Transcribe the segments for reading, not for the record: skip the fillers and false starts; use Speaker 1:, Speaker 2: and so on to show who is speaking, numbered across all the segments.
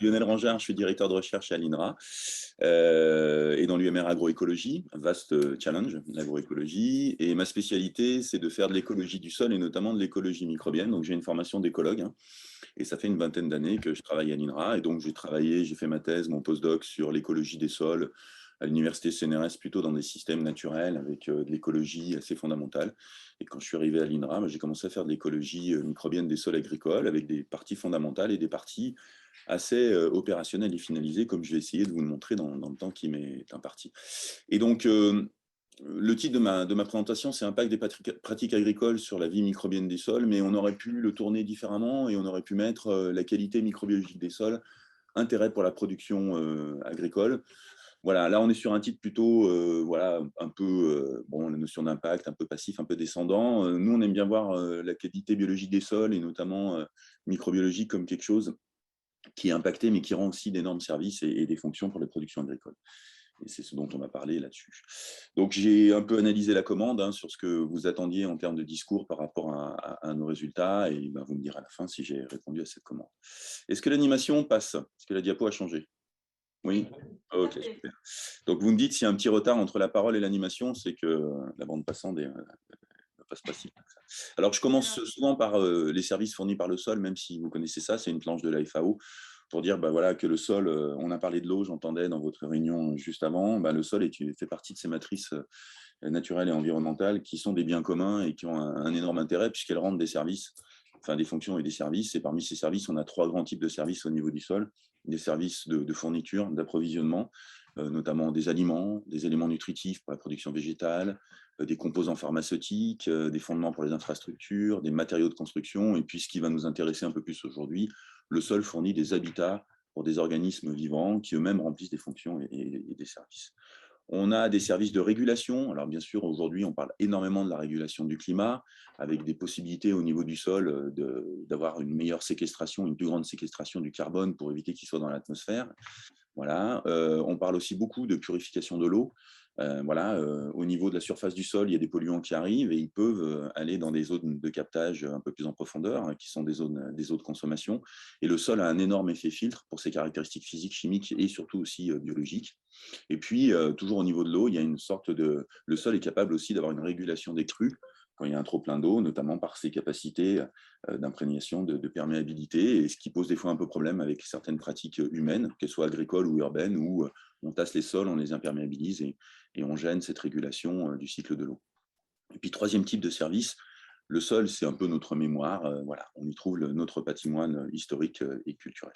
Speaker 1: Lionel Rangard, je suis directeur de recherche à l'INRA et dans l'UMR agroécologie, un vaste challenge, l'agroécologie. Et ma spécialité, c'est de faire de l'écologie du sol et notamment de l'écologie microbienne. Donc j'ai une formation d'écologue hein, et ça fait une vingtaine d'années que je travaille à l'INRA. Et donc j'ai fait ma thèse, mon postdoc sur l'écologie des sols à l'université CNRS, plutôt dans des systèmes naturels avec de l'écologie assez fondamentale. Et quand je suis arrivé à l'INRA, j'ai commencé à faire de l'écologie microbienne des sols agricoles avec des parties fondamentales et des parties assez opérationnelles et finalisées, comme je vais essayer de vous le montrer dans le temps qui m'est imparti. Et donc, le titre de ma présentation, c'est Impact des pratiques agricoles sur la vie microbienne des sols, mais on aurait pu le tourner différemment et on aurait pu mettre la qualité microbiologique des sols, intérêt pour la production agricole. Voilà, là on est sur un titre plutôt, voilà, un peu, bon, la notion d'impact, un peu passif, un peu descendant. Nous, on aime bien voir la qualité biologique des sols et notamment microbiologique comme quelque chose qui est impacté, mais qui rend aussi d'énormes services et des fonctions pour les productions agricoles. Et c'est ce dont on va parler là-dessus. Donc, j'ai un peu analysé la commande hein, sur ce que vous attendiez en termes de discours par rapport à nos résultats, et ben, vous me direz à la fin si j'ai répondu à cette commande. Est-ce que l'animation passe? Est-ce que la diapo a changé? Oui. Ok, super. Donc, vous me dites s'il y a un petit retard entre la parole et l'animation, c'est que la bande passante ne passe pas si bien que ça. Alors, je commence souvent par les services fournis par le sol, même si vous connaissez ça, c'est une planche de la FAO, pour dire bah, voilà, que le sol, on a parlé de l'eau, j'entendais dans votre réunion juste avant, bah, le sol fait partie de ces matrices naturelles et environnementales qui sont des biens communs et qui ont un énorme intérêt puisqu'elles rendent des services, enfin des fonctions et des services. Et parmi ces services, on a trois grands types de services au niveau du sol. Des services de fourniture, d'approvisionnement, notamment des aliments, des éléments nutritifs pour la production végétale, des composants pharmaceutiques, des fondements pour les infrastructures, des matériaux de construction. Et puis ce qui va nous intéresser un peu plus aujourd'hui, le sol fournit des habitats pour des organismes vivants qui eux-mêmes remplissent des fonctions et des services. On a des services de régulation. Alors bien sûr, aujourd'hui, on parle énormément de la régulation du climat, avec des possibilités au niveau du sol d'avoir une meilleure séquestration, une plus grande séquestration du carbone pour éviter qu'il soit dans l'atmosphère. Voilà. On parle aussi beaucoup de purification de l'eau. Voilà, au niveau de la surface du sol, il y a des polluants qui arrivent et ils peuvent aller dans des zones de captage un peu plus en profondeur, hein, qui sont des eaux de consommation. Et le sol a un énorme effet filtre pour ses caractéristiques physiques, chimiques et surtout aussi biologiques. Et puis, toujours au niveau de l'eau, il y a une sorte de… Le sol est capable aussi d'avoir une régulation des crues quand il y a un trop plein d'eau, notamment par ses capacités d'imprégnation, de perméabilité, et ce qui pose des fois un peu problème avec certaines pratiques humaines, qu'elles soient agricoles ou urbaines, où on tasse les sols, on les imperméabilise et on gêne cette régulation du cycle de l'eau. Et puis, troisième type de service, le sol, c'est un peu notre mémoire. Voilà, on y trouve notre patrimoine historique et culturel.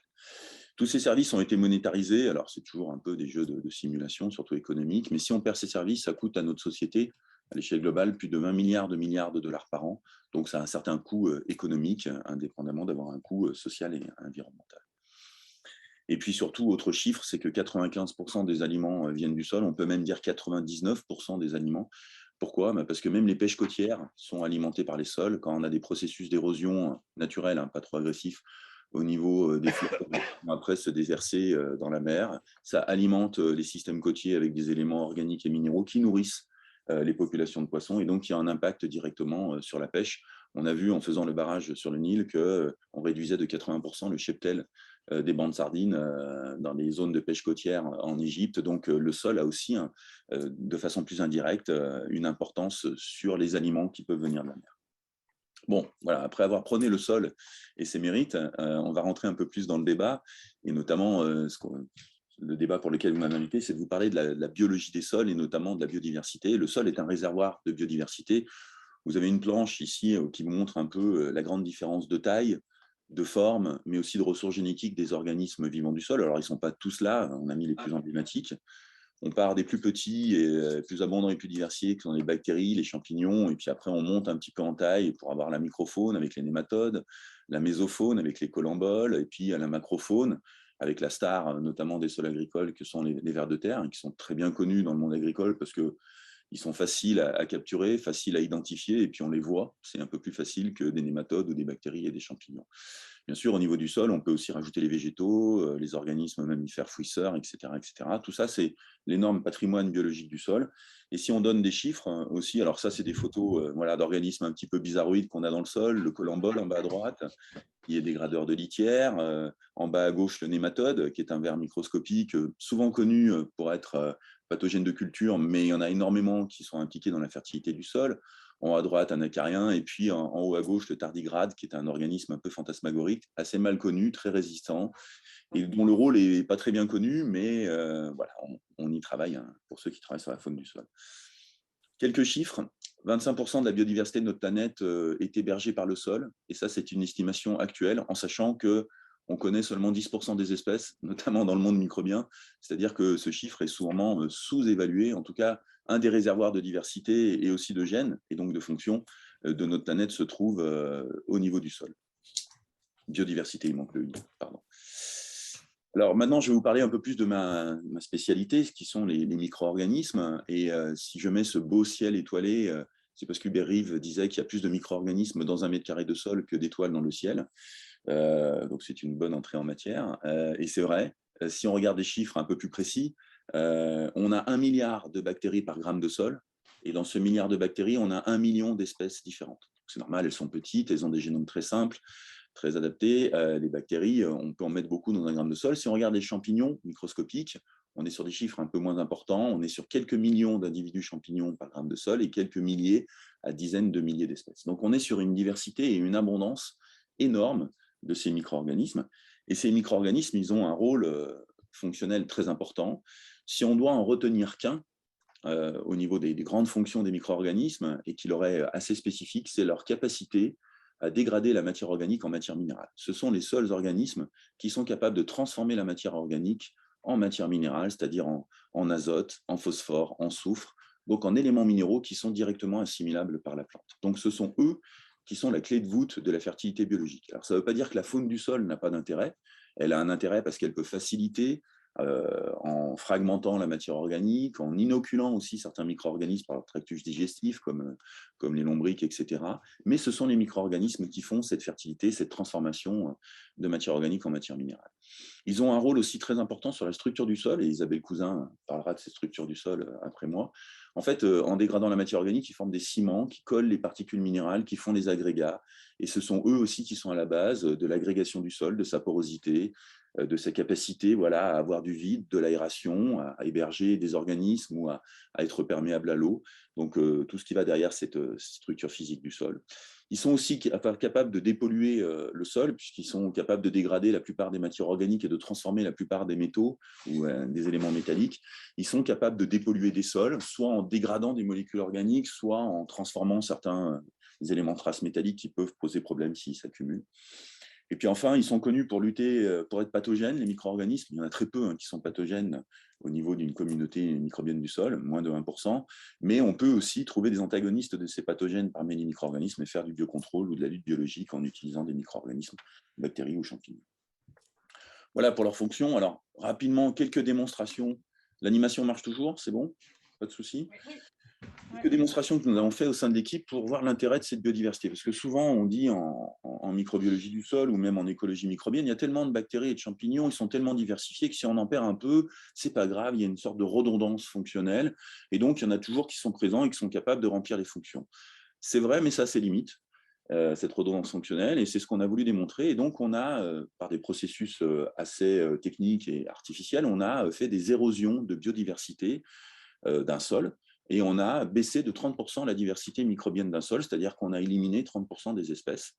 Speaker 1: Tous ces services ont été monétarisés. Alors, c'est toujours un peu des jeux de simulation, surtout économiques. Mais si on perd ces services, ça coûte à notre société, à l'échelle globale, plus de 20 milliards de dollars par an. Donc, ça a un certain coût économique, indépendamment d'avoir un coût social et environnemental. Et puis surtout, autre chiffre, c'est que 95% des aliments viennent du sol. On peut même dire 99% des aliments. Pourquoi? Parce que même les pêches côtières sont alimentées par les sols. Quand on a des processus d'érosion naturelle, hein, pas trop agressifs, au niveau des flottes, après se déverser dans la mer, ça alimente les systèmes côtiers avec des éléments organiques et minéraux qui nourrissent les populations de poissons, et donc il y a un impact directement sur la pêche. On a vu en faisant le barrage sur le Nil qu'on réduisait de 80% le cheptel des bancs de sardines dans les zones de pêche côtière en Égypte. Donc le sol a aussi, de façon plus indirecte, une importance sur les aliments qui peuvent venir de la mer. Bon, voilà, après avoir prôné le sol et ses mérites, on va rentrer un peu plus dans le débat, et notamment le débat pour lequel vous m'avez invité, c'est de vous parler de la biologie des sols et notamment de la biodiversité. Le sol est un réservoir de biodiversité. Vous avez une planche ici qui vous montre un peu la grande différence de taille, de forme, mais aussi de ressources génétiques des organismes vivants du sol. Alors, ils ne sont pas tous là, on a mis les plus emblématiques. On part des plus petits et plus abondants et plus diversifiés, qui sont les bactéries, les champignons, et puis après, on monte un petit peu en taille pour avoir la microfaune avec les nématodes, la mésofaune avec les colamboles, et puis la macrofaune avec la star, notamment des sols agricoles, que sont les vers de terre, qui sont très bien connus dans le monde agricole parce que ils sont faciles à capturer, faciles à identifier, et puis on les voit. C'est un peu plus facile que des nématodes ou des bactéries et des champignons. Bien sûr, au niveau du sol, on peut aussi rajouter les végétaux, les organismes mammifères fouisseurs, etc., etc. Tout ça, c'est l'énorme patrimoine biologique du sol. Et si on donne des chiffres aussi, alors ça, c'est des photos voilà, d'organismes un petit peu bizarroïdes qu'on a dans le sol, le colembole en bas à droite, qui est dégradeur de litière, en bas à gauche, le nématode, qui est un ver microscopique, souvent connu pour être pathogène de culture, mais il y en a énormément qui sont impliqués dans la fertilité du sol. En haut à droite, un acarien, et puis en haut à gauche, le tardigrade, qui est un organisme un peu fantasmagorique, assez mal connu, très résistant, et dont le rôle n'est pas très bien connu, mais voilà, on y travaille hein, pour ceux qui travaillent sur la faune du sol. Quelques chiffres, 25% de la biodiversité de notre planète est hébergée par le sol, et ça, c'est une estimation actuelle, en sachant qu'on connaît seulement 10% des espèces, notamment dans le monde microbien, c'est-à-dire que ce chiffre est souvent sous-évalué. En tout cas, un des réservoirs de diversité et aussi de gènes, et donc de fonctions, de notre planète se trouve au niveau du sol. Biodiversité, il manque le i, pardon. Alors maintenant, je vais vous parler un peu plus de ma spécialité, qui sont les micro-organismes. Et si je mets ce beau ciel étoilé, c'est parce qu'Hubert Reeves disait qu'il y a plus de micro-organismes dans 1 m² de sol que d'étoiles dans le ciel. Donc c'est une bonne entrée en matière. Et c'est vrai, si on regarde des chiffres un peu plus précis, on a 1 milliard de bactéries par gramme de sol. Et dans ce milliard de bactéries, on a 1 million d'espèces différentes. C'est normal, elles sont petites, elles ont des génomes très simples, très adaptés. Les bactéries, on peut en mettre beaucoup dans un gramme de sol. Si on regarde les champignons microscopiques, on est sur des chiffres un peu moins importants. On est sur quelques millions d'individus champignons par gramme de sol et quelques milliers à dizaines de milliers d'espèces. Donc on est sur une diversité et une abondance énorme de ces micro-organismes. Et ces micro-organismes, ils ont un rôle fonctionnel très important. Si on doit en retenir qu'un, au niveau des grandes fonctions des micro-organismes, et qui leur est assez spécifique, c'est leur capacité à dégrader la matière organique en matière minérale. Ce sont les seuls organismes qui sont capables de transformer la matière organique en matière minérale, c'est-à-dire en azote, en phosphore, en soufre, donc en éléments minéraux qui sont directement assimilables par la plante. Donc ce sont eux qui sont la clé de voûte de la fertilité biologique. Alors ça ne veut pas dire que la faune du sol n'a pas d'intérêt. Elle a un intérêt parce qu'elle peut faciliter en fragmentant la matière organique, en inoculant aussi certains micro-organismes par leur tractus digestif, comme les lombriques, etc. Mais ce sont les micro-organismes qui font cette fertilité, cette transformation de matière organique en matière minérale. Ils ont un rôle aussi très important sur la structure du sol, et Isabelle Cousin parlera de ces structures du sol après moi. En fait, en dégradant la matière organique, ils forment des ciments qui collent les particules minérales, qui font les agrégats, et ce sont eux aussi qui sont à la base de l'agrégation du sol, de sa porosité, de sa capacité voilà, à avoir du vide, de l'aération, à héberger des organismes ou à être perméable à l'eau. Donc, tout ce qui va derrière cette structure physique du sol. Ils sont aussi capables de dépolluer le sol, puisqu'ils sont capables de dégrader la plupart des matières organiques et de transformer la plupart des métaux ou des éléments métalliques. Ils sont capables de dépolluer des sols, soit en dégradant des molécules organiques, soit en transformant certains éléments traces métalliques qui peuvent poser problème s'ils s'accumulent. Et puis enfin, ils sont connus pour lutter, pour être pathogènes, les micro-organismes. Il y en a très peu qui sont pathogènes au niveau d'une communauté microbienne du sol, moins de 1%. Mais on peut aussi trouver des antagonistes de ces pathogènes parmi les micro-organismes et faire du biocontrôle ou de la lutte biologique en utilisant des micro-organismes, bactéries ou champignons. Voilà pour leur fonction. Alors, rapidement, quelques démonstrations. L'animation marche toujours, c'est bon? Pas de souci? Quelques démonstrations que nous avons faites au sein de l'équipe pour voir l'intérêt de cette biodiversité. Parce que souvent, on dit en microbiologie du sol ou même en écologie microbienne, il y a tellement de bactéries et de champignons, ils sont tellement diversifiés que si on en perd un peu, c'est pas grave, il y a une sorte de redondance fonctionnelle. Et donc, il y en a toujours qui sont présents et qui sont capables de remplir les fonctions. C'est vrai, mais ça a ses limites, cette redondance fonctionnelle, et c'est ce qu'on a voulu démontrer. Et donc, on a, par des processus assez techniques et artificiels, on a fait des érosions de biodiversité d'un sol, et on a baissé de 30% la diversité microbienne d'un sol, c'est-à-dire qu'on a éliminé 30% des espèces.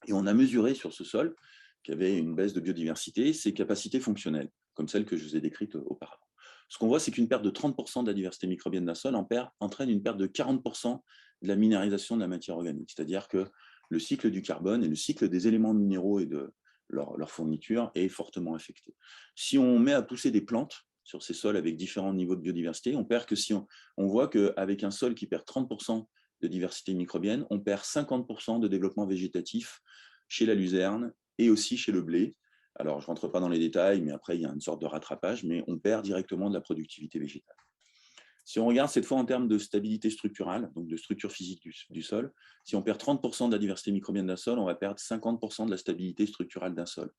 Speaker 1: Et on a mesuré sur ce sol, qui avait une baisse de biodiversité, ses capacités fonctionnelles, comme celles que je vous ai décrites auparavant. Ce qu'on voit, c'est qu'une perte de 30% de la diversité microbienne d'un sol entraîne une perte de 40% de la minéralisation de la matière organique, c'est-à-dire que le cycle du carbone et le cycle des éléments minéraux et de leur fourniture est fortement affecté. Si on met à pousser des plantes sur ces sols avec différents niveaux de biodiversité, on voit qu'avec un sol qui perd 30% de diversité microbienne, on perd 50% de développement végétatif chez la luzerne et aussi chez le blé. Alors, je ne rentre pas dans les détails, mais après, il y a une sorte de rattrapage, mais on perd directement de la productivité végétale. Si on regarde cette fois en termes de stabilité structurale, donc de structure physique du sol, si on perd 30% de la diversité microbienne d'un sol, on va perdre 50% de la stabilité structurale d'un sol.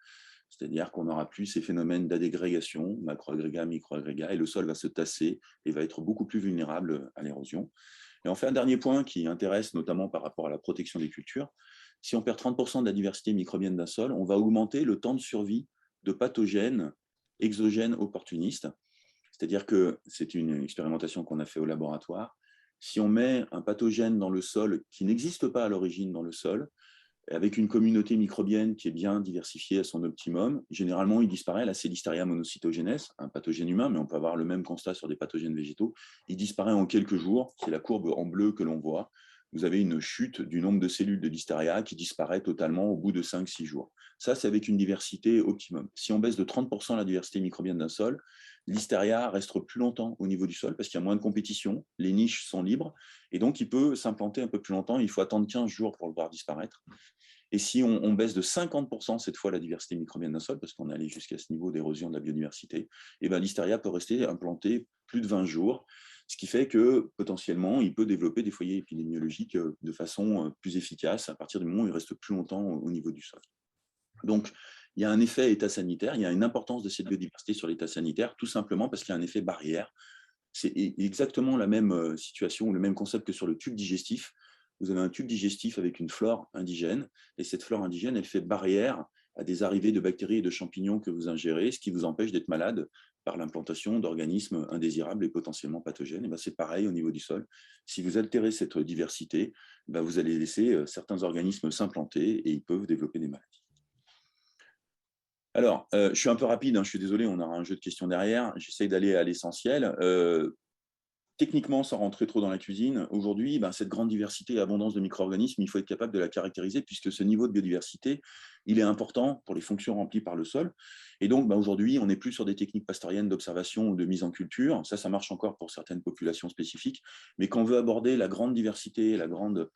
Speaker 1: C'est-à-dire qu'on n'aura plus ces phénomènes d'adégrégation, macroagrégat, microagrégat, et le sol va se tasser et va être beaucoup plus vulnérable à l'érosion. Et on fait un dernier point qui intéresse notamment par rapport à la protection des cultures. Si on perd 30% de la diversité microbienne d'un sol, on va augmenter le temps de survie de pathogènes exogènes opportunistes. C'est-à-dire que c'est une expérimentation qu'on a fait au laboratoire. Si on met un pathogène dans le sol qui n'existe pas à l'origine dans le sol, avec une communauté microbienne qui est bien diversifiée à son optimum, généralement, il disparaît. Là, c'est Listeria monocytogenes, un pathogène humain, mais on peut avoir le même constat sur des pathogènes végétaux. Il disparaît en quelques jours. C'est la courbe en bleu que l'on voit. Vous avez une chute du nombre de cellules de Listeria qui disparaît totalement au bout de 5-6 jours. Ça, c'est avec une diversité optimum. Si on baisse de 30% la diversité microbienne d'un sol, Listeria reste plus longtemps au niveau du sol parce qu'il y a moins de compétition, les niches sont libres, et donc il peut s'implanter un peu plus longtemps. Il faut attendre 15 jours pour le voir disparaître. Et si on baisse de 50% cette fois la diversité microbienne d'un sol, parce qu'on est allé jusqu'à ce niveau d'érosion de la biodiversité, et ben Listeria peut rester implanté plus de 20 jours, ce qui fait que potentiellement, il peut développer des foyers épidémiologiques de façon plus efficace à partir du moment où il reste plus longtemps au niveau du sol. Donc, il y a un effet état sanitaire, il y a une importance de cette biodiversité sur l'état sanitaire, tout simplement parce qu'il y a un effet barrière. C'est exactement la même situation ou le même concept que sur le tube digestif. Vous avez un tube digestif avec une flore indigène, et cette flore indigène, elle fait barrière à des arrivées de bactéries et de champignons que vous ingérez, ce qui vous empêche d'être malade par l'implantation d'organismes indésirables et potentiellement pathogènes. Et ben c'est pareil au niveau du sol. Si vous altérez cette diversité, ben vous allez laisser certains organismes s'implanter et ils peuvent développer des maladies. Alors, je suis un peu rapide, hein, je suis désolé, on aura un jeu de questions derrière. J'essaye d'aller à l'essentiel. Techniquement, sans rentrer trop dans la cuisine, aujourd'hui, cette grande diversité et abondance de micro-organismes, il faut être capable de la caractériser puisque ce niveau de biodiversité, il est important pour les fonctions remplies par le sol. Et donc, aujourd'hui, on n'est plus sur des techniques pastoriennes d'observation ou de mise en culture. Ça marche encore pour certaines populations spécifiques. Mais quand on veut aborder la grande diversité, la grande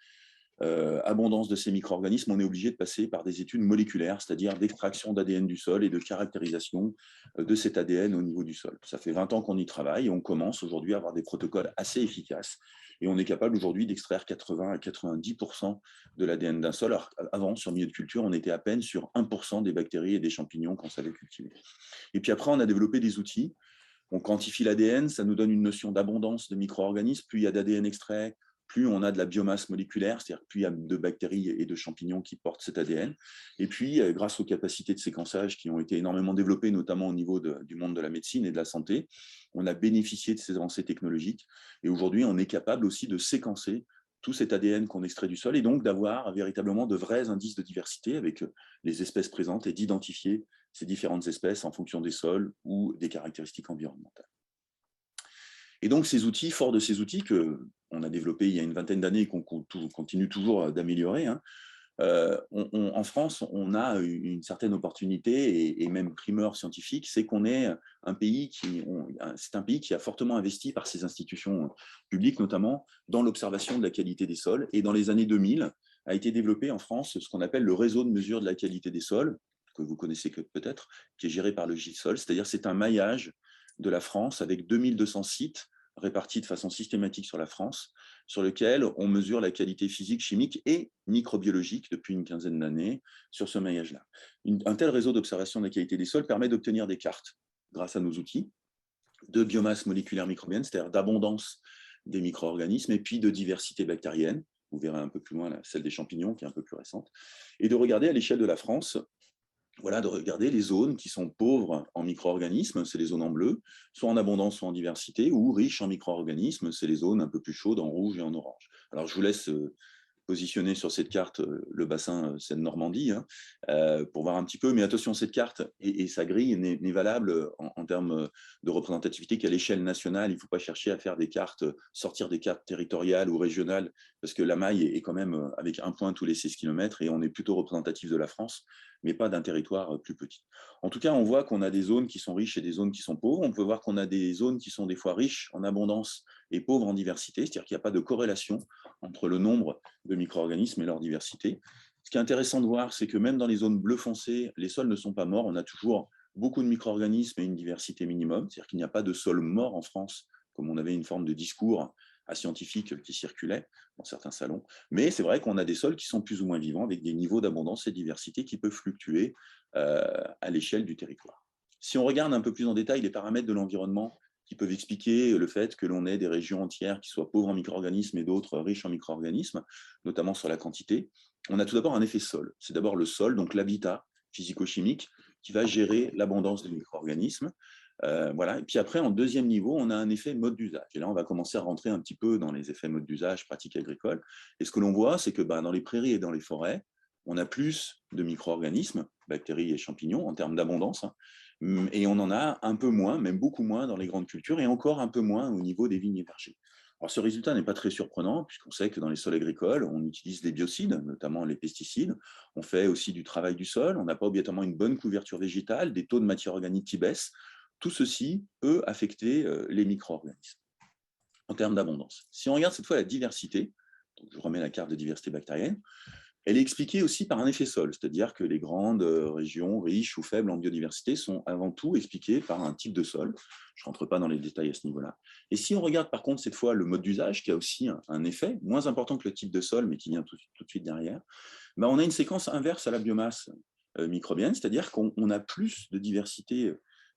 Speaker 1: abondance de ces micro-organismes, on est obligé de passer par des études moléculaires, c'est-à-dire d'extraction d'ADN du sol et de caractérisation de cet ADN au niveau du sol. Ça fait 20 ans qu'on y travaille et on commence aujourd'hui à avoir des protocoles assez efficaces et on est capable aujourd'hui d'extraire 80 à 90% de l'ADN d'un sol. Alors, avant, sur milieu de culture, on était à peine sur 1% des bactéries et des champignons qu'on savait cultiver. Et puis après, on a développé des outils. On quantifie l'ADN, ça nous donne une notion d'abondance de micro-organismes. Plus il y a d'ADN extrait, plus on a de la biomasse moléculaire, c'est-à-dire plus il y a de bactéries et de champignons qui portent cet ADN. Et puis, grâce aux capacités de séquençage qui ont été énormément développées, notamment au niveau du monde de la médecine et de la santé, on a bénéficié de ces avancées technologiques. Et aujourd'hui, on est capable aussi de séquencer tout cet ADN qu'on extrait du sol et donc d'avoir véritablement de vrais indices de diversité avec les espèces présentes et d'identifier ces différentes espèces en fonction des sols ou des caractéristiques environnementales. Et donc, ces outils, forts de ces outils qu'on a développés il y a une vingtaine d'années et qu'on continue toujours d'améliorer, en France, on a une certaine opportunité et même primeur scientifique, c'est qu'on est un pays qui a fortement investi par ses institutions publiques, notamment dans l'observation de la qualité des sols. Et dans les années 2000, a été développé en France ce qu'on appelle le réseau de mesure de la qualité des sols, que vous connaissez peut-être, qui est géré par le GISOL, c'est-à-dire c'est un maillage de la France avec 2200 sites répartis de façon systématique sur la France, sur lequel on mesure la qualité physique, chimique et microbiologique depuis une quinzaine d'années sur ce maillage-là. Un tel réseau d'observation de la qualité des sols permet d'obtenir des cartes, grâce à nos outils, de biomasse moléculaire microbienne, c'est-à-dire d'abondance des micro-organismes, et puis de diversité bactérienne. Vous verrez un peu plus loin celle des champignons, qui est un peu plus récente, et de regarder à l'échelle de la France, de regarder les zones qui sont pauvres en micro-organismes, c'est les zones en bleu, soit en abondance, soit en diversité, ou riches en micro-organismes, c'est les zones un peu plus chaudes en rouge et en orange. Alors, je vous laisse positionner sur cette carte le bassin Seine-Normandie pour voir un petit peu, mais attention, cette carte et sa grille n'est valable en termes de représentativité qu'à l'échelle nationale. Il ne faut pas chercher à faire des cartes, sortir des cartes territoriales ou régionales, parce que la maille est quand même avec un point tous les 16 km et on est plutôt représentatif de la France, mais pas d'un territoire plus petit. En tout cas, on voit qu'on a des zones qui sont riches et des zones qui sont pauvres. On peut voir qu'on a des zones qui sont des fois riches en abondance et pauvres en diversité, c'est-à-dire qu'il n'y a pas de corrélation entre le nombre de micro-organismes et leur diversité. Ce qui est intéressant de voir, c'est que même dans les zones bleu foncé, les sols ne sont pas morts. On a toujours beaucoup de micro-organismes et une diversité minimum, c'est-à-dire qu'il n'y a pas de sol mort en France comme on avait une forme de discours scientifique qui circulait dans certains salons. Mais c'est vrai qu'on a des sols qui sont plus ou moins vivants, avec des niveaux d'abondance et de diversité qui peuvent fluctuer à l'échelle du territoire. Si on regarde un peu plus en détail les paramètres de l'environnement qui peuvent expliquer le fait que l'on ait des régions entières qui soient pauvres en micro-organismes et d'autres riches en micro-organismes, notamment sur la quantité, on a tout d'abord un effet sol. C'est d'abord le sol, donc l'habitat physico-chimique, qui va gérer l'abondance des micro-organismes. Voilà. Et puis après, en deuxième niveau, on a un effet mode d'usage. Et là, on va commencer à rentrer un petit peu dans les effets mode d'usage, pratiques agricoles. Et ce que l'on voit, c'est que dans les prairies et dans les forêts, on a plus de micro-organismes, bactéries et champignons, en termes d'abondance, et on en a un peu moins, même beaucoup moins dans les grandes cultures, et encore un peu moins au niveau des vignes et vergers. Alors, ce résultat n'est pas très surprenant, puisqu'on sait que dans les sols agricoles, on utilise des biocides, notamment les pesticides. On fait aussi du travail du sol. On n'a pas obligatoirement une bonne couverture végétale, des taux de matière organique qui baissent. Tout ceci peut affecter les micro-organismes en termes d'abondance. Si on regarde cette fois la diversité, donc je remets la carte de diversité bactérienne, elle est expliquée aussi par un effet sol, c'est-à-dire que les grandes régions riches ou faibles en biodiversité sont avant tout expliquées par un type de sol. Je ne rentre pas dans les détails à ce niveau-là. Et si on regarde par contre cette fois le mode d'usage, qui a aussi un effet moins important que le type de sol, mais qui vient tout de suite derrière, on a une séquence inverse à la biomasse microbienne, c'est-à-dire qu'on a plus de diversité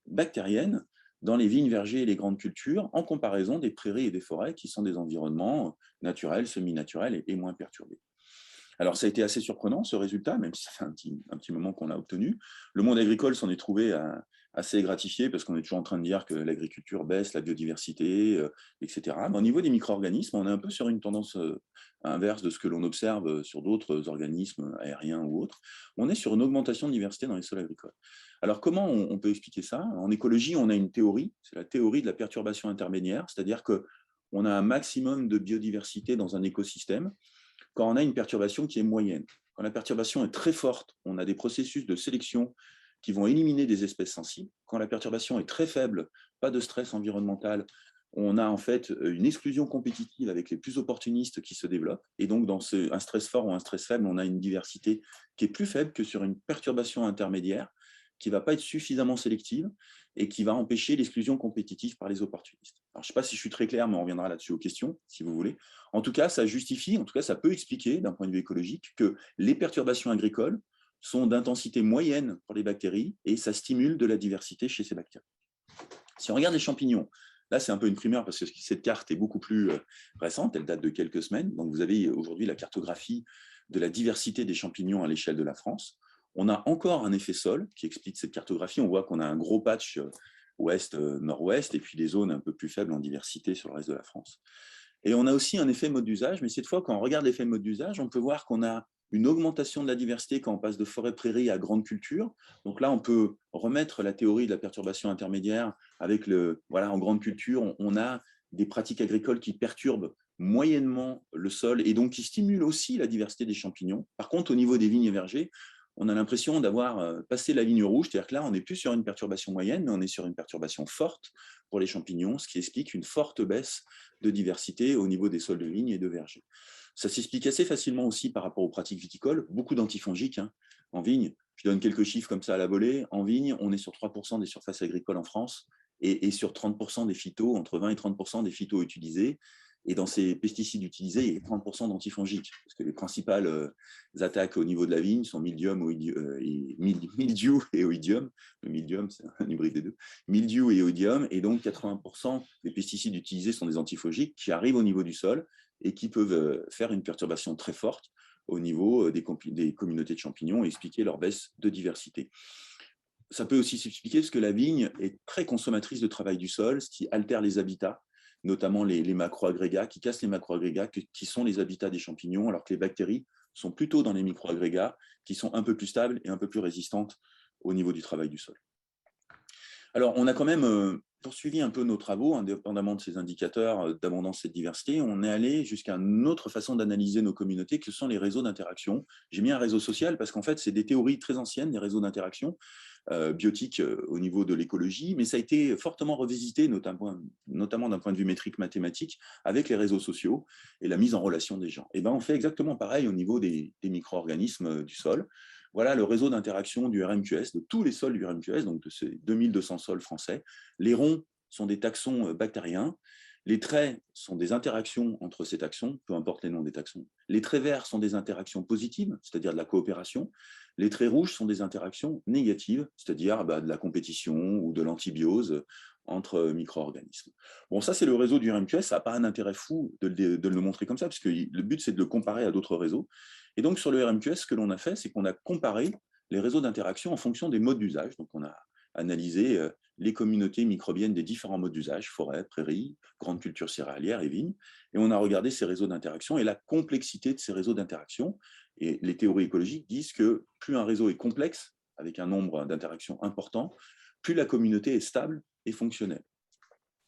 Speaker 1: bactérienne dans les vignes, vergers et les grandes cultures, en comparaison des prairies et des forêts, qui sont des environnements naturels, semi-naturels et moins perturbés. Alors, ça a été assez surprenant, ce résultat, même si ça fait un petit moment qu'on l'a obtenu. Le monde agricole s'en est trouvé assez gratifié, parce qu'on est toujours en train de dire que l'agriculture baisse la biodiversité, etc. Mais au niveau des micro-organismes, on est un peu sur une tendance inverse de ce que l'on observe sur d'autres organismes aériens ou autres. On est sur une augmentation de diversité dans les sols agricoles. Alors, comment on peut expliquer ça? En écologie, on a une théorie, c'est la théorie de la perturbation intermédiaire, c'est-à-dire qu'on a un maximum de biodiversité dans un écosystème quand on a une perturbation qui est moyenne. Quand la perturbation est très forte, on a des processus de sélection qui vont éliminer des espèces sensibles. Quand la perturbation est très faible, pas de stress environnemental, on a en fait une exclusion compétitive avec les plus opportunistes qui se développent. Et donc, dans un stress fort ou un stress faible, on a une diversité qui est plus faible que sur une perturbation intermédiaire qui ne va pas être suffisamment sélective et qui va empêcher l'exclusion compétitive par les opportunistes. Alors, je ne sais pas si je suis très clair, mais on reviendra là-dessus aux questions, si vous voulez. En tout cas, ça justifie, en tout cas, ça peut expliquer, d'un point de vue écologique, que les perturbations agricoles sont d'intensité moyenne pour les bactéries et ça stimule de la diversité chez ces bactéries. Si on regarde les champignons, là, c'est un peu une primeur parce que cette carte est beaucoup plus récente, elle date de quelques semaines. Donc, vous avez aujourd'hui la cartographie de la diversité des champignons à l'échelle de la France. On a encore un effet sol qui explique cette cartographie. On voit qu'on a un gros patch ouest-nord-ouest et puis des zones un peu plus faibles en diversité sur le reste de la France. Et on a aussi un effet mode d'usage, mais cette fois, quand on regarde l'effet mode d'usage, on peut voir qu'on a une augmentation de la diversité quand on passe de forêt-prairie à grande culture. Donc là, on peut remettre la théorie de la perturbation intermédiaire avec en grande culture, on a des pratiques agricoles qui perturbent moyennement le sol et donc qui stimulent aussi la diversité des champignons. Par contre, au niveau des vignes et vergers, on a l'impression d'avoir passé la ligne rouge, c'est-à-dire que là, on n'est plus sur une perturbation moyenne, mais on est sur une perturbation forte pour les champignons, ce qui explique une forte baisse de diversité au niveau des sols de vigne et de vergers. Ça s'explique assez facilement aussi par rapport aux pratiques viticoles, beaucoup d'antifongiques en vigne. Je donne quelques chiffres comme ça à la volée. En vigne, on est sur 3% des surfaces agricoles en France et sur 30% des phytos, entre 20 et 30% des phytos utilisés. Et dans ces pesticides utilisés, il y a 30% d'antifongiques, parce que les principales attaques au niveau de la vigne sont mildiou et oïdium. Le mildium, c'est un hybride des deux. Mildiou et oïdium, et donc 80% des pesticides utilisés sont des antifongiques qui arrivent au niveau du sol et qui peuvent faire une perturbation très forte au niveau des communautés de champignons et expliquer leur baisse de diversité. Ça peut aussi s'expliquer parce que la vigne est très consommatrice de travail du sol, ce qui altère les habitats, notamment les macroagrégats, qui cassent les macroagrégats, qui sont les habitats des champignons, alors que les bactéries sont plutôt dans les microagrégats, qui sont un peu plus stables et un peu plus résistantes au niveau du travail du sol. Alors, on a quand même poursuivi un peu nos travaux, indépendamment de ces indicateurs d'abondance et de diversité. On est allé jusqu'à une autre façon d'analyser nos communautés, que sont les réseaux d'interaction. J'ai mis un réseau social parce qu'en fait, c'est des théories très anciennes, des réseaux d'interaction biotiques au niveau de l'écologie, mais ça a été fortement revisité, notamment d'un point de vue métrique mathématique, avec les réseaux sociaux et la mise en relation des gens. Et ben, on fait exactement pareil au niveau des micro-organismes du sol. Voilà le réseau d'interaction du RMQS, de tous les sols du RMQS, donc de ces 2200 sols français. Les ronds sont des taxons bactériens. Les traits sont des interactions entre ces taxons, peu importe les noms des taxons. Les traits verts sont des interactions positives, c'est-à-dire de la coopération. Les traits rouges sont des interactions négatives, c'est-à-dire de la compétition ou de l'antibiose entre micro-organismes. Bon, ça, c'est le réseau du RMQS. Ça n'a pas un intérêt fou de le montrer comme ça, parce que le but, c'est de le comparer à d'autres réseaux. Et donc, sur le RMQS, ce que l'on a fait, c'est qu'on a comparé les réseaux d'interaction en fonction des modes d'usage. Donc, on a analysé les communautés microbiennes des différents modes d'usage, forêt, prairies, grandes cultures céréalières et vignes. Et on a regardé ces réseaux d'interaction et la complexité de ces réseaux d'interaction. Et les théories écologiques disent que plus un réseau est complexe, avec un nombre d'interactions important, plus la communauté est stable et fonctionnelle.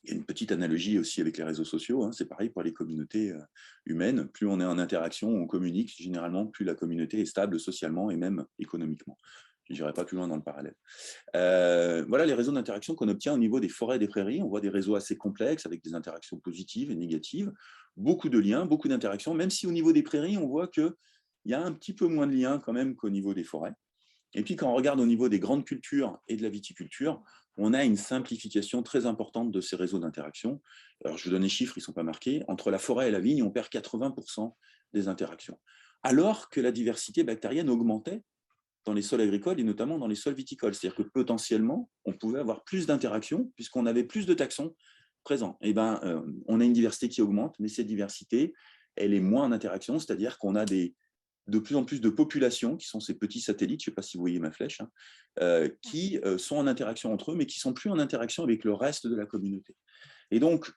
Speaker 1: Il y a une petite analogie aussi avec les réseaux sociaux, hein, c'est pareil pour les communautés humaines. Plus on est en interaction, on communique, généralement, plus la communauté est stable socialement et même économiquement. Je n'irai pas plus loin dans le parallèle. Voilà les réseaux d'interaction qu'on obtient au niveau des forêts et des prairies. On voit des réseaux assez complexes avec des interactions positives et négatives, beaucoup de liens, beaucoup d'interactions, même si au niveau des prairies, on voit qu'il y a un petit peu moins de liens quand même qu'au niveau des forêts. Et puis quand on regarde au niveau des grandes cultures et de la viticulture, on a une simplification très importante de ces réseaux d'interaction. Alors je vous donne les chiffres, ils ne sont pas marqués. Entre la forêt et la vigne, on perd 80% des interactions. Alors que la diversité bactérienne augmentait dans les sols agricoles et notamment dans les sols viticoles. C'est-à-dire que potentiellement, on pouvait avoir plus d'interactions puisqu'on avait plus de taxons présents. Et on a une diversité qui augmente, mais cette diversité, elle est moins en interaction, c'est-à-dire qu'on a de plus en plus de populations, qui sont ces petits satellites, je ne sais pas si vous voyez ma flèche, qui sont en interaction entre eux, mais qui ne sont plus en interaction avec le reste de la communauté. Et donc,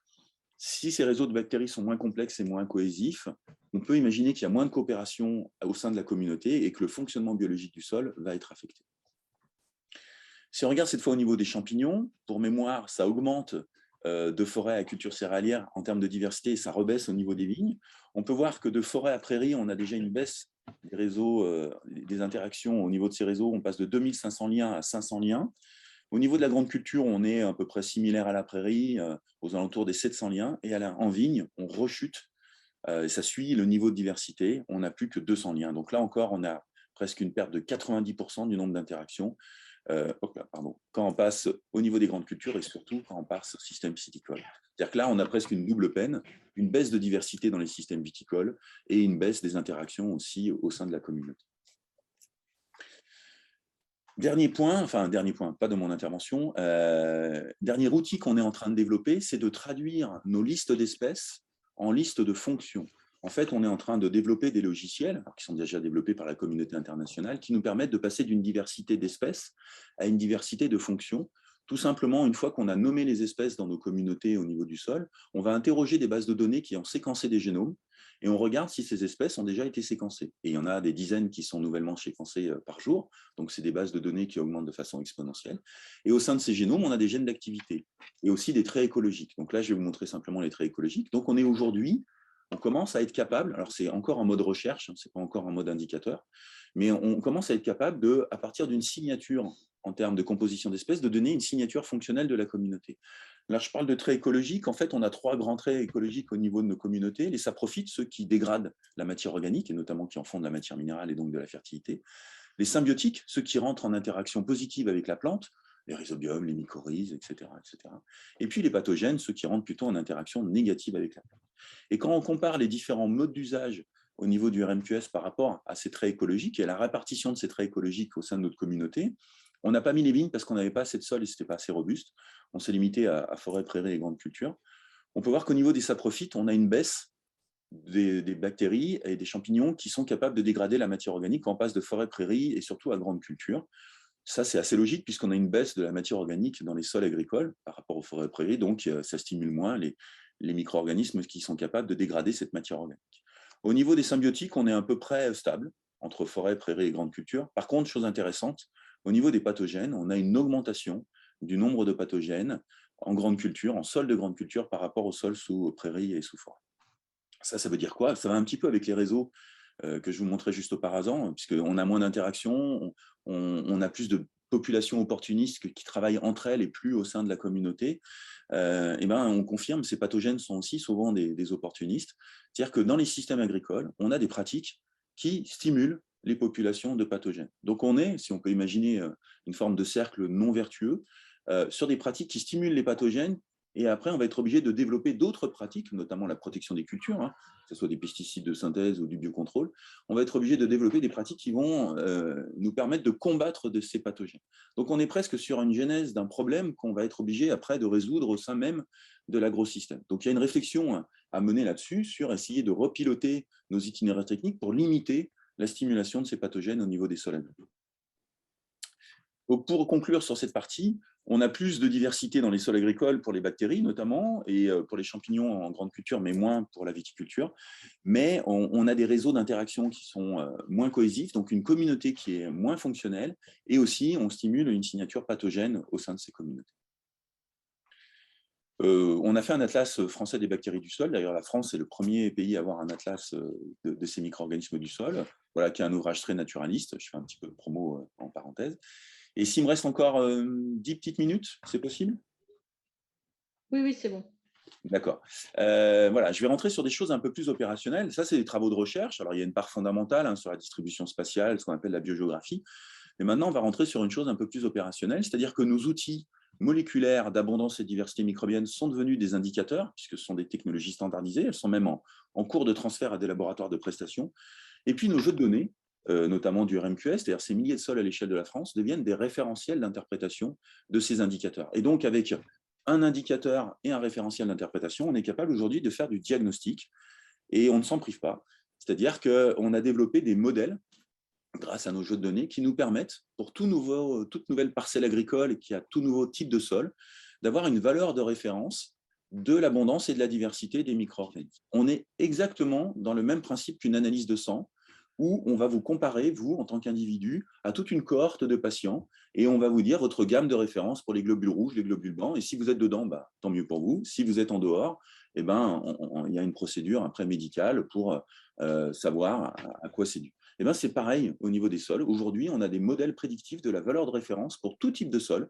Speaker 1: si ces réseaux de bactéries sont moins complexes et moins cohésifs, on peut imaginer qu'il y a moins de coopération au sein de la communauté et que le fonctionnement biologique du sol va être affecté. Si on regarde cette fois au niveau des champignons, pour mémoire, ça augmente de forêt à culture céréalière en termes de diversité et ça rebaisse au niveau des vignes. On peut voir que de forêt à prairie, on a déjà une baisse des réseaux, des interactions au niveau de ces réseaux. On passe de 2500 liens à 500 liens. Au niveau de la grande culture, on est à peu près similaire à la prairie, aux alentours des 700 liens. Et en vigne, on rechute. Et ça suit le niveau de diversité. On n'a plus que 200 liens. Donc là encore, on a presque une perte de 90% du nombre d'interactions. Quand on passe au niveau des grandes cultures et surtout quand on passe au système piscicole. C'est-à-dire que là, on a presque une double peine, une baisse de diversité dans les systèmes viticoles et une baisse des interactions aussi au sein de la communauté. Dernier point, pas de mon intervention, dernier outil qu'on est en train de développer, c'est de traduire nos listes d'espèces en listes de fonctions. En fait, on est en train de développer des logiciels, qui sont déjà développés par la communauté internationale, qui nous permettent de passer d'une diversité d'espèces à une diversité de fonctions. Tout simplement, une fois qu'on a nommé les espèces dans nos communautés au niveau du sol, on va interroger des bases de données qui ont séquencé des génomes et on regarde si ces espèces ont déjà été séquencées. Et il y en a des dizaines qui sont nouvellement séquencées par jour, donc c'est des bases de données qui augmentent de façon exponentielle. Et au sein de ces génomes, on a des gènes d'activité et aussi des traits écologiques. Donc là, je vais vous montrer simplement les traits écologiques. Donc on est aujourd'hui, on commence à être capable, alors c'est encore en mode recherche, ce n'est pas encore en mode indicateur, mais on commence à être capable de, à partir d'une signature en termes de composition d'espèces, de donner une signature fonctionnelle de la communauté. Là, je parle de traits écologiques. En fait, on a 3 grands traits écologiques au niveau de nos communautés. Les saprophytes, ceux qui dégradent la matière organique, et notamment qui en font de la matière minérale et donc de la fertilité. Les symbiotiques, ceux qui rentrent en interaction positive avec la plante, les rhizobiums, les mycorhizes, etc., etc. Et puis les pathogènes, ceux qui rentrent plutôt en interaction négative avec la plante. Et quand on compare les différents modes d'usage au niveau du RMQS par rapport à ces traits écologiques et à la répartition de ces traits écologiques au sein de notre communauté, on n'a pas mis les vignes parce qu'on n'avait pas assez de sol et ce n'était pas assez robuste. On s'est limité à forêt, prairie et grandes cultures. On peut voir qu'au niveau des saprophytes, on a une baisse des bactéries et des champignons qui sont capables de dégrader la matière organique quand on passe de forêt, prairie et surtout à grande culture. Ça, c'est assez logique puisqu'on a une baisse de la matière organique dans les sols agricoles par rapport aux forêts, prairies, donc ça stimule moins les micro-organismes qui sont capables de dégrader cette matière organique. Au niveau des symbiotiques, on est à peu près stable entre forêt, prairie et grande culture. Par contre, chose intéressante, au niveau des pathogènes, on a une augmentation du nombre de pathogènes en grande culture, en sol de grande culture par rapport au sol sous prairie et sous forêt. Ça veut dire quoi? Ça va un petit peu avec les réseaux que je vous montrais juste auparavant, puisqu'on a moins d'interactions, on a plus de populations opportunistes qui travaillent entre elles et plus au sein de la communauté. On confirme que ces pathogènes sont aussi souvent des opportunistes. C'est-à-dire que dans les systèmes agricoles, on a des pratiques qui stimulent les populations de pathogènes. Donc on est, si on peut imaginer une forme de cercle non vertueux, sur des pratiques qui stimulent les pathogènes Et après, on va être obligé de développer d'autres pratiques, notamment la protection des cultures, hein, que ce soit des pesticides de synthèse ou du biocontrôle. On va être obligé de développer des pratiques qui vont nous permettre de combattre de ces pathogènes. Donc, on est presque sur une genèse d'un problème qu'on va être obligé après de résoudre au sein même de l'agrosystème. Donc, il y a une réflexion à mener là-dessus sur essayer de repiloter nos itinéraires techniques pour limiter la stimulation de ces pathogènes au niveau des sols agricoles. Donc, pour conclure sur cette partie, on a plus de diversité dans les sols agricoles pour les bactéries notamment, et pour les champignons en grande culture, mais moins pour la viticulture. Mais on a des réseaux d'interaction qui sont moins cohésifs, donc une communauté qui est moins fonctionnelle, et aussi on stimule une signature pathogène au sein de ces communautés. On a fait un atlas français des bactéries du sol. D'ailleurs, la France est le premier pays à avoir un atlas de ces micro-organismes du sol, voilà, qui est un ouvrage très naturaliste. Je fais un petit peu de promo en parenthèse. Et s'il me reste encore 10 petites minutes, c'est possible?
Speaker 2: Oui, oui, c'est bon.
Speaker 1: D'accord. Voilà, je vais rentrer sur des choses un peu plus opérationnelles. Ça, c'est des travaux de recherche. Alors, il y a une part fondamentale sur la distribution spatiale, ce qu'on appelle la biogéographie. Mais maintenant, on va rentrer sur une chose un peu plus opérationnelle, c'est-à-dire que nos outils moléculaires d'abondance et diversité microbienne sont devenus des indicateurs, puisque ce sont des technologies standardisées. Elles sont même en cours de transfert à des laboratoires de prestation. Et puis, nos jeux de données, notamment du RMQS, c'est-à-dire ces milliers de sols à l'échelle de la France, deviennent des référentiels d'interprétation de ces indicateurs. Et donc, avec un indicateur et un référentiel d'interprétation, on est capable aujourd'hui de faire du diagnostic et on ne s'en prive pas. C'est-à-dire qu'on a développé des modèles grâce à nos jeux de données qui nous permettent, pour toute nouvelle parcelle agricole qui a tout nouveau type de sol, d'avoir une valeur de référence de l'abondance et de la diversité des micro-organismes. On est exactement dans le même principe qu'une analyse de sang, où on va vous comparer, vous, en tant qu'individu, à toute une cohorte de patients, et on va vous dire votre gamme de référence pour les globules rouges, les globules blancs, et si vous êtes dedans, bah, tant mieux pour vous. Si vous êtes en dehors, eh ben, il y a une procédure après médicale pour savoir à quoi c'est dû. Eh ben, c'est pareil au niveau des sols. Aujourd'hui, on a des modèles prédictifs de la valeur de référence pour tout type de sol,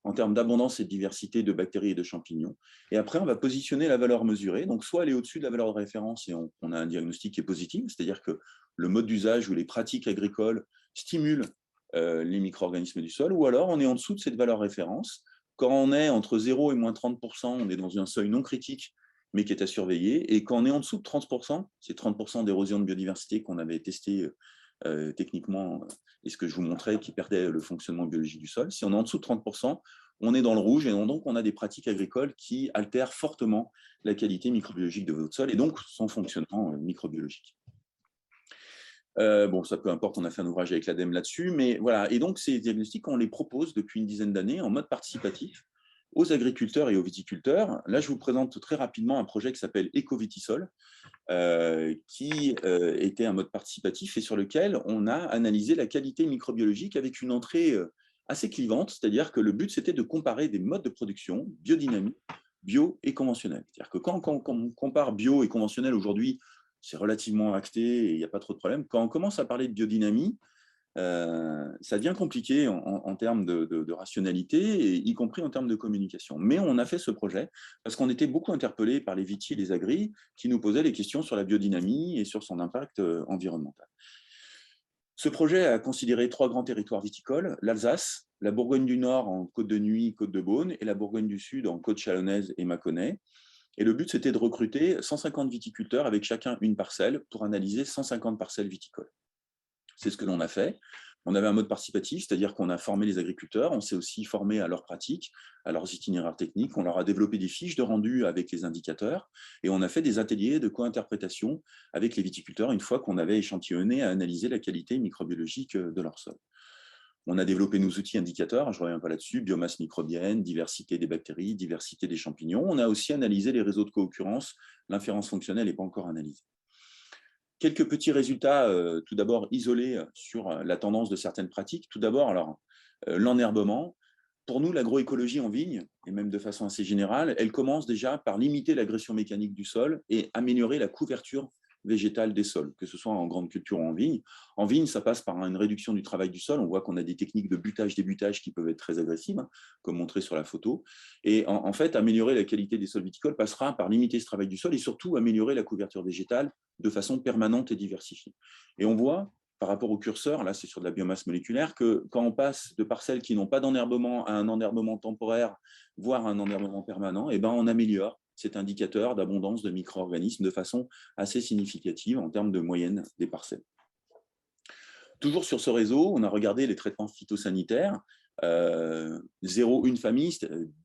Speaker 1: en termes d'abondance et de diversité de bactéries et de champignons. Et après, on va positionner la valeur mesurée. Donc, soit elle est au-dessus de la valeur de référence et on a un diagnostic qui est positif, c'est-à-dire que le mode d'usage ou les pratiques agricoles stimulent les micro-organismes du sol, ou alors on est en dessous de cette valeur référence. Quand on est entre 0 et moins 30%, on est dans un seuil non critique, mais qui est à surveiller. Et quand on est en dessous de 30%, c'est 30% d'érosion de biodiversité qu'on avait testé techniquement, et ce que je vous montrais qui perdait le fonctionnement biologique du sol. Si on est en dessous de 30%, on est dans le rouge et donc on a des pratiques agricoles qui altèrent fortement la qualité microbiologique de votre sol et donc son fonctionnement microbiologique. Bon, ça peu importe, on a fait un ouvrage avec l'ADEME là-dessus, mais voilà. Et donc, ces diagnostics, on les propose depuis une dizaine d'années en mode participatif aux agriculteurs et aux viticulteurs. Là, je vous présente très rapidement un projet qui s'appelle Ecovitisol, qui était un mode participatif et sur lequel on a analysé la qualité microbiologique avec une entrée assez clivante, c'est-à-dire que le but, c'était de comparer des modes de production biodynamiques, bio et conventionnels. C'est-à-dire que quand on compare bio et conventionnel aujourd'hui, c'est relativement acté et il n'y a pas trop de problème. Quand on commence à parler de biodynamie, ça devient compliqué en termes de rationalité, et y compris en termes de communication. Mais on a fait ce projet parce qu'on était beaucoup interpellés par les vitis et les agris qui nous posaient des questions sur la biodynamie et sur son impact environnemental. Ce projet a considéré 3 grands territoires viticoles, l'Alsace, la Bourgogne du Nord en Côte de Nuits, Côte de Beaune, et la Bourgogne du Sud en Côte chalonnaise et Mâconnais. Et le but, c'était de recruter 150 viticulteurs avec chacun une parcelle pour analyser 150 parcelles viticoles. C'est ce que l'on a fait. On avait un mode participatif, c'est-à-dire qu'on a formé les agriculteurs, on s'est aussi formé à leurs pratiques, à leurs itinéraires techniques, on leur a développé des fiches de rendu avec les indicateurs, et on a fait des ateliers de co-interprétation avec les viticulteurs une fois qu'on avait échantillonné à analyser la qualité microbiologique de leur sol. On a développé nos outils indicateurs, je ne reviens pas là-dessus, biomasse microbienne, diversité des bactéries, diversité des champignons. On a aussi analysé les réseaux de co-occurrence, l'inférence fonctionnelle n'est pas encore analysée. Quelques petits résultats, tout d'abord isolés sur la tendance de certaines pratiques. Tout d'abord, alors l'enherbement. Pour nous, l'agroécologie en vigne, et même de façon assez générale, elle commence déjà par limiter l'agression mécanique du sol et améliorer la couverture végétale des sols, que ce soit en grande culture ou en vigne. En vigne, ça passe par une réduction du travail du sol. On voit qu'on a des techniques de butage-débutage qui peuvent être très agressives, comme montré sur la photo. Et en fait, améliorer la qualité des sols viticoles passera par limiter ce travail du sol et surtout améliorer la couverture végétale de façon permanente et diversifiée. Et on voit par rapport au curseur, là c'est sur de la biomasse moléculaire, que quand on passe de parcelles qui n'ont pas d'enherbement à un enherbement temporaire, voire un enherbement permanent, eh ben, on améliore cet indicateur d'abondance de micro-organismes de façon assez significative en termes de moyenne des parcelles. Toujours sur ce réseau, on a regardé les traitements phytosanitaires. 0, une famille,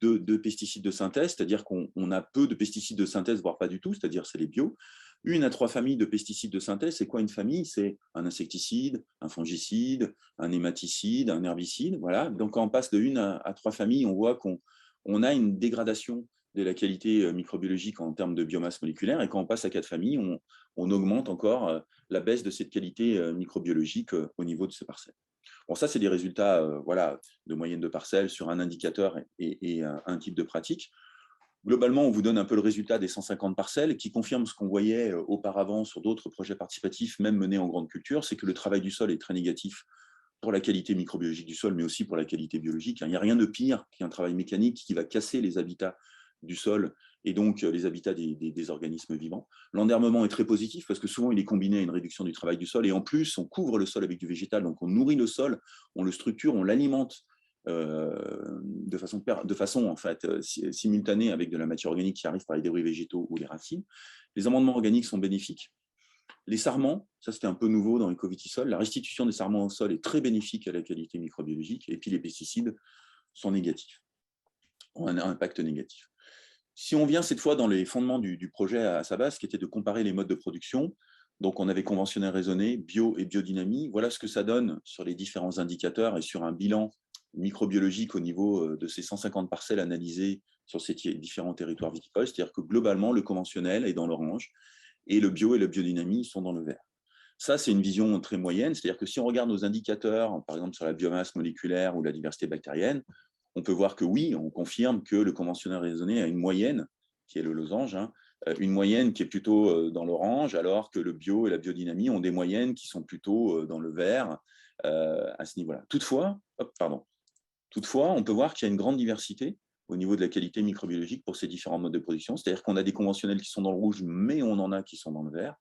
Speaker 1: 2 pesticides de synthèse, c'est-à-dire qu'on a peu de pesticides de synthèse, voire pas du tout, c'est-à-dire c'est les bio. 1 à 3 familles de pesticides de synthèse, c'est quoi une famille? C'est un insecticide, un fongicide, un hématicide, un herbicide. Voilà. Donc quand on passe de 1 à 3 familles, on voit qu'on a une dégradation de la qualité microbiologique en termes de biomasse moléculaire, et quand on passe à 4 familles, on augmente encore la baisse de cette qualité microbiologique au niveau de ces parcelles. Bon, ça, c'est des résultats voilà, de moyenne de parcelles sur un indicateur et un type de pratique. Globalement, on vous donne un peu le résultat des 150 parcelles qui confirme ce qu'on voyait auparavant sur d'autres projets participatifs, même menés en grande culture, c'est que le travail du sol est très négatif pour la qualité microbiologique du sol, mais aussi pour la qualité biologique. Il n'y a rien de pire qu'un travail mécanique qui va casser les habitats du sol et donc les habitats des organismes vivants. L'enherbement est très positif parce que souvent il est combiné à une réduction du travail du sol, et en plus on couvre le sol avec du végétal, donc on nourrit le sol, on le structure, on l'alimente de façon en fait, simultanée avec de la matière organique qui arrive par les débris végétaux ou les racines. Les amendements organiques sont bénéfiques. Les sarments, ça c'était un peu nouveau dans les covitisol, la restitution des sarments au sol est très bénéfique à la qualité microbiologique, et puis les pesticides sont négatifs, ont un impact négatif. Si on vient cette fois dans les fondements du projet à sa base, qui était de comparer les modes de production, donc on avait conventionnel raisonné, bio et biodynamie, voilà ce que ça donne sur les différents indicateurs et sur un bilan microbiologique au niveau de ces 150 parcelles analysées sur ces différents territoires viticoles, c'est-à-dire que globalement, le conventionnel est dans l'orange et le bio et la biodynamie sont dans le vert. Ça, c'est une vision très moyenne, c'est-à-dire que si on regarde nos indicateurs, par exemple sur la biomasse moléculaire ou la diversité bactérienne, on peut voir que oui, on confirme que le conventionnel raisonné a une moyenne, qui est le losange, hein, une moyenne qui est plutôt dans l'orange, alors que le bio et la biodynamie ont des moyennes qui sont plutôt dans le vert à ce niveau-là. Toutefois, on peut voir qu'il y a une grande diversité au niveau de la qualité microbiologique pour ces différents modes de production, c'est-à-dire qu'on a des conventionnels qui sont dans le rouge, mais on en a qui sont dans le vert.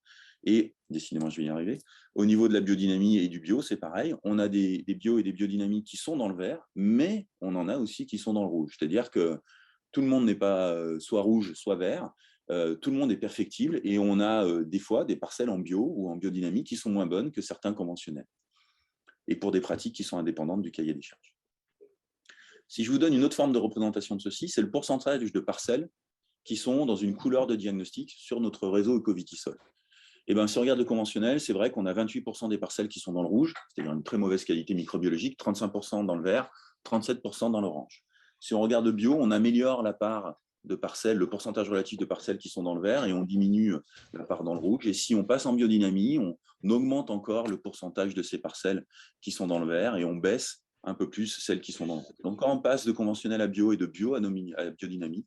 Speaker 1: Et, décidément, je vais y arriver, au niveau de la biodynamie et du bio, c'est pareil. On a des bio et des biodynamiques qui sont dans le vert, mais on en a aussi qui sont dans le rouge. C'est-à-dire que tout le monde n'est pas soit rouge, soit vert. Tout le monde est perfectible, et on a des fois des parcelles en bio ou en biodynamie qui sont moins bonnes que certains conventionnels, et pour des pratiques qui sont indépendantes du cahier des charges. Si je vous donne une autre forme de représentation de ceci, c'est le pourcentage de parcelles qui sont dans une couleur de diagnostic sur notre réseau Ecovitisol. Et ben, si on regarde le conventionnel, c'est vrai qu'on a 28% des parcelles qui sont dans le rouge, c'est-à-dire une très mauvaise qualité microbiologique, 35% dans le vert, 37% dans l'orange. Si on regarde le bio, on améliore la part de parcelles, le pourcentage relatif de parcelles qui sont dans le vert, et on diminue la part dans le rouge. Et si on passe en biodynamie, on augmente encore le pourcentage de ces parcelles qui sont dans le vert, et on baisse un peu plus celles qui sont dans le rouge. Donc quand on passe de conventionnel à bio et de bio à biodynamie,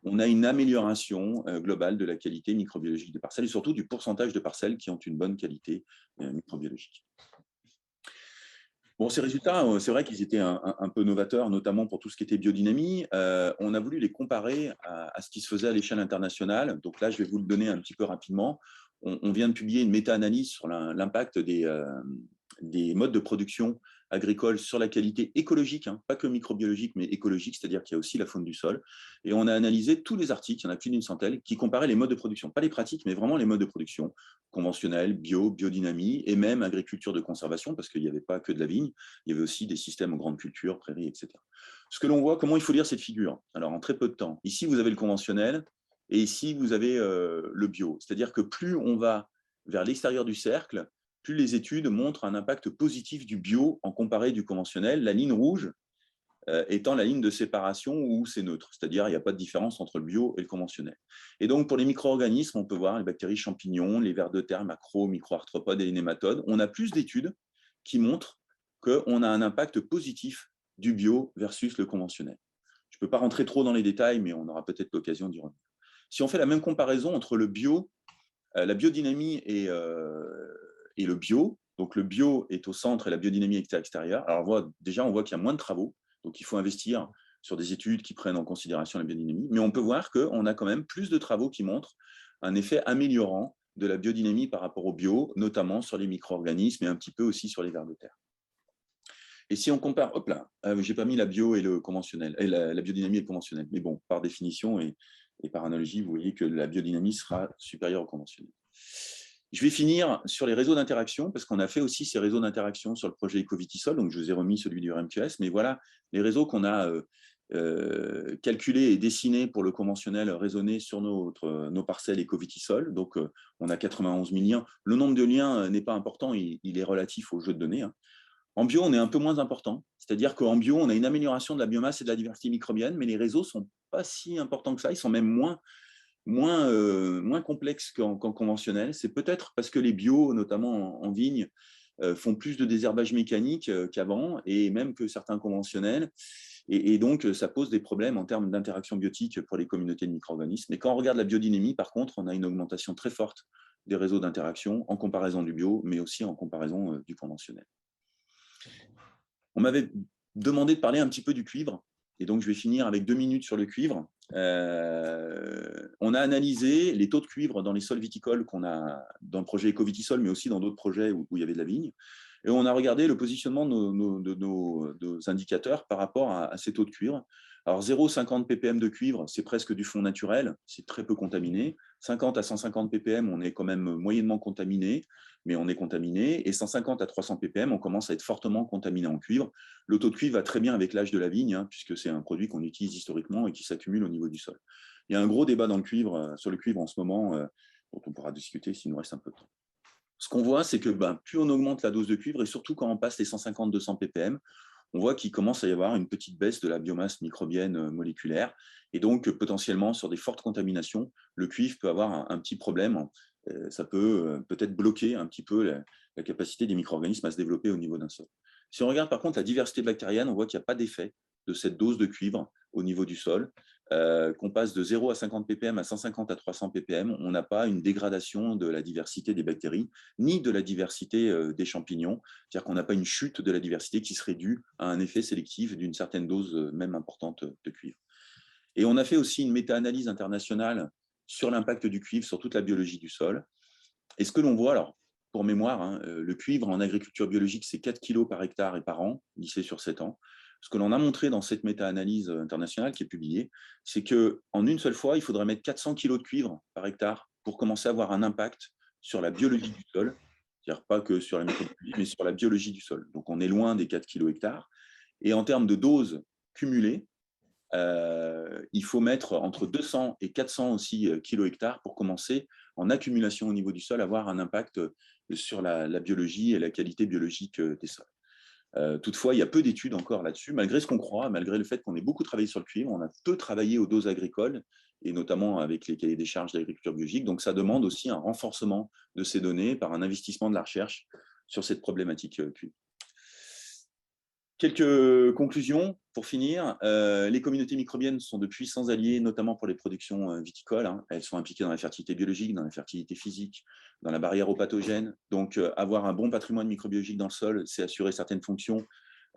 Speaker 1: on a une amélioration globale de la qualité microbiologique des parcelles, et surtout du pourcentage de parcelles qui ont une bonne qualité microbiologique. Bon, ces résultats, c'est vrai qu'ils étaient un peu novateurs, notamment pour tout ce qui était biodynamie. On a voulu les comparer à ce qui se faisait à l'échelle internationale. Donc là, je vais vous le donner un petit peu rapidement. On vient de publier une méta-analyse sur l'impact des modes de production agricole sur la qualité écologique, hein, pas que microbiologique, mais écologique, c'est-à-dire qu'il y a aussi la faune du sol. Et on a analysé tous les articles, il y en a plus d'une centaine, qui comparaient les modes de production, pas les pratiques, mais vraiment les modes de production, conventionnels, bio, biodynamie, et même agriculture de conservation, parce qu'il n'y avait pas que de la vigne, il y avait aussi des systèmes en grande culture, prairies, etc. Ce que l'on voit, comment il faut lire cette figure? Alors, en très peu de temps, ici, vous avez le conventionnel, et ici, vous avez le bio. C'est-à-dire que plus on va vers l'extérieur du cercle, plus les études montrent un impact positif du bio en comparé du conventionnel. La ligne rouge étant la ligne de séparation où c'est neutre, c'est-à-dire il n'y a pas de différence entre le bio et le conventionnel. Et donc pour les micro-organismes, on peut voir les bactéries champignons, les vers de terre, macro, micro-arthropodes et les nématodes. On a plus d'études qui montrent qu'on a un impact positif du bio versus le conventionnel. Je ne peux pas rentrer trop dans les détails, mais on aura peut-être l'occasion d'y revenir. Si on fait la même comparaison entre le bio, la biodynamie et le bio. Donc, le bio est au centre et la biodynamie est à l'extérieur. Alors, déjà, on voit qu'il y a moins de travaux. Donc, il faut investir sur des études qui prennent en considération la biodynamie. Mais on peut voir qu'on a quand même plus de travaux qui montrent un effet améliorant de la biodynamie par rapport au bio, notamment sur les micro-organismes et un petit peu aussi sur les vers de terre. Et si on compare, hop là, j'ai pas mis la bio et le conventionnel, et la biodynamie et le conventionnel, mais bon, par définition et par analogie, vous voyez que la biodynamie sera supérieure au conventionnel. Je vais finir sur les réseaux d'interaction, parce qu'on a fait aussi ces réseaux d'interaction sur le projet Ecovitisol, donc je vous ai remis celui du RMQS, mais voilà les réseaux qu'on a calculés et dessinés pour le conventionnel raisonné sur nos parcelles Ecovitisol. Donc, on a 91 000 liens. Le nombre de liens n'est pas important, il est relatif au jeu de données. En bio, on est un peu moins important, c'est-à-dire qu'en bio, on a une amélioration de la biomasse et de la diversité microbienne, mais les réseaux ne sont pas si importants que ça, ils sont même moins complexes qu'en conventionnel. C'est peut-être parce que les bio, notamment en vigne, font plus de désherbage mécanique qu'avant, et même que certains conventionnels. Et donc, ça pose des problèmes en termes d'interaction biotique pour les communautés de micro-organismes. Et quand on regarde la biodynamie, par contre, on a une augmentation très forte des réseaux d'interaction en comparaison du bio, mais aussi en comparaison du conventionnel. On m'avait demandé de parler un petit peu du cuivre, et donc je vais finir avec 2 minutes sur le cuivre. On a analysé les taux de cuivre dans les sols viticoles qu'on a dans le projet Ecovitisol, mais aussi dans d'autres projets où il y avait de la vigne. Et on a regardé le positionnement de nos indicateurs par rapport à ces taux de cuivre. Alors 0,50 ppm de cuivre, c'est presque du fond naturel, c'est très peu contaminé. 50 à 150 ppm, on est quand même moyennement contaminé, mais on est contaminé. Et 150 à 300 ppm, on commence à être fortement contaminé en cuivre. Le taux de cuivre va très bien avec l'âge de la vigne, puisque c'est un produit qu'on utilise historiquement et qui s'accumule au niveau du sol. Il y a un gros débat dans le cuivre, sur le cuivre en ce moment, dont on pourra discuter s'il nous reste un peu de temps. Ce qu'on voit, c'est que plus on augmente la dose de cuivre, et surtout quand on passe les 150-200 ppm, on voit qu'il commence à y avoir une petite baisse de la biomasse microbienne moléculaire. Et donc, potentiellement, sur des fortes contaminations, le cuivre peut avoir un petit problème. Ça peut peut-être bloquer un petit peu la capacité des micro-organismes à se développer au niveau d'un sol. Si on regarde par contre la diversité bactérienne, on voit qu'il n'y a pas d'effet de cette dose de cuivre au niveau du sol. Qu'on passe de 0 à 50 ppm à 150 à 300 ppm, on n'a pas une dégradation de la diversité des bactéries, ni de la diversité des champignons. C'est-à-dire qu'on n'a pas une chute de la diversité qui serait due à un effet sélectif d'une certaine dose même importante de cuivre. Et on a fait aussi une méta-analyse internationale sur l'impact du cuivre sur toute la biologie du sol. Et ce que l'on voit, alors, pour mémoire, le cuivre en agriculture biologique, c'est 4 kg par hectare et par an, lissé sur 7 ans. Ce que l'on a montré dans cette méta-analyse internationale qui est publiée, c'est qu'en une seule fois, il faudrait mettre 400 kg de cuivre par hectare pour commencer à avoir un impact sur la biologie du sol, c'est-à-dire pas que sur la microbiologie, mais sur la biologie du sol. Donc on est loin des 4 kg hectares. Et en termes de doses cumulées, il faut mettre entre 200 et 400 aussi kilo hectares pour commencer en accumulation au niveau du sol, avoir un impact sur la biologie et la qualité biologique des sols. Toutefois, il y a peu d'études encore là-dessus, malgré ce qu'on croit, malgré le fait qu'on ait beaucoup travaillé sur le cuivre, on a peu travaillé aux doses agricoles, et notamment avec les cahiers des charges d'agriculture biologique. Donc, ça demande aussi un renforcement de ces données par un investissement de la recherche sur cette problématique cuivre. Quelques conclusions pour finir. Les communautés microbiennes sont de puissants alliés, notamment pour les productions viticoles. Elles sont impliquées dans la fertilité biologique, dans la fertilité physique, dans la barrière aux pathogènes. Donc, avoir un bon patrimoine microbiologique dans le sol, c'est assurer certaines fonctions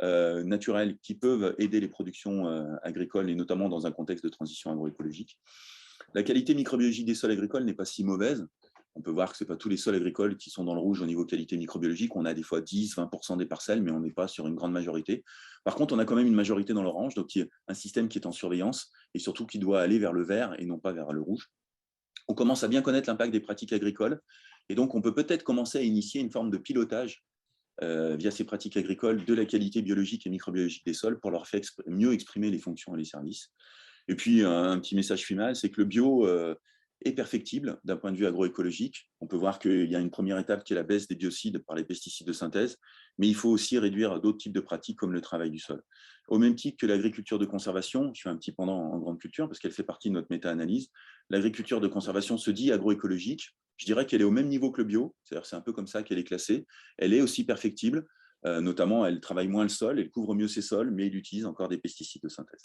Speaker 1: naturelles qui peuvent aider les productions agricoles, et notamment dans un contexte de transition agroécologique. La qualité microbiologique des sols agricoles n'est pas si mauvaise. On peut voir que ce n'est pas tous les sols agricoles qui sont dans le rouge au niveau qualité microbiologique. On a des fois 10-20% des parcelles, mais on n'est pas sur une grande majorité. Par contre, on a quand même une majorité dans l'orange, donc il y a un système qui est en surveillance et surtout qui doit aller vers le vert et non pas vers le rouge. On commence à bien connaître l'impact des pratiques agricoles et donc on peut peut-être commencer à initier une forme de pilotage via ces pratiques agricoles de la qualité biologique et microbiologique des sols pour leur faire mieux exprimer les fonctions et les services. Et puis, un petit message final, c'est que le bio est perfectible d'un point de vue agroécologique. On peut voir qu'il y a une première étape qui est la baisse des biocides par les pesticides de synthèse, mais il faut aussi réduire d'autres types de pratiques comme le travail du sol. Au même titre que l'agriculture de conservation, je fais un petit pendant en grande culture parce qu'elle fait partie de notre méta-analyse, l'agriculture de conservation se dit agroécologique. Je dirais qu'elle est au même niveau que le bio, c'est-à-dire c'est un peu comme ça qu'elle est classée. Elle est aussi perfectible, notamment elle travaille moins le sol, elle couvre mieux ses sols, mais elle utilise encore des pesticides de synthèse.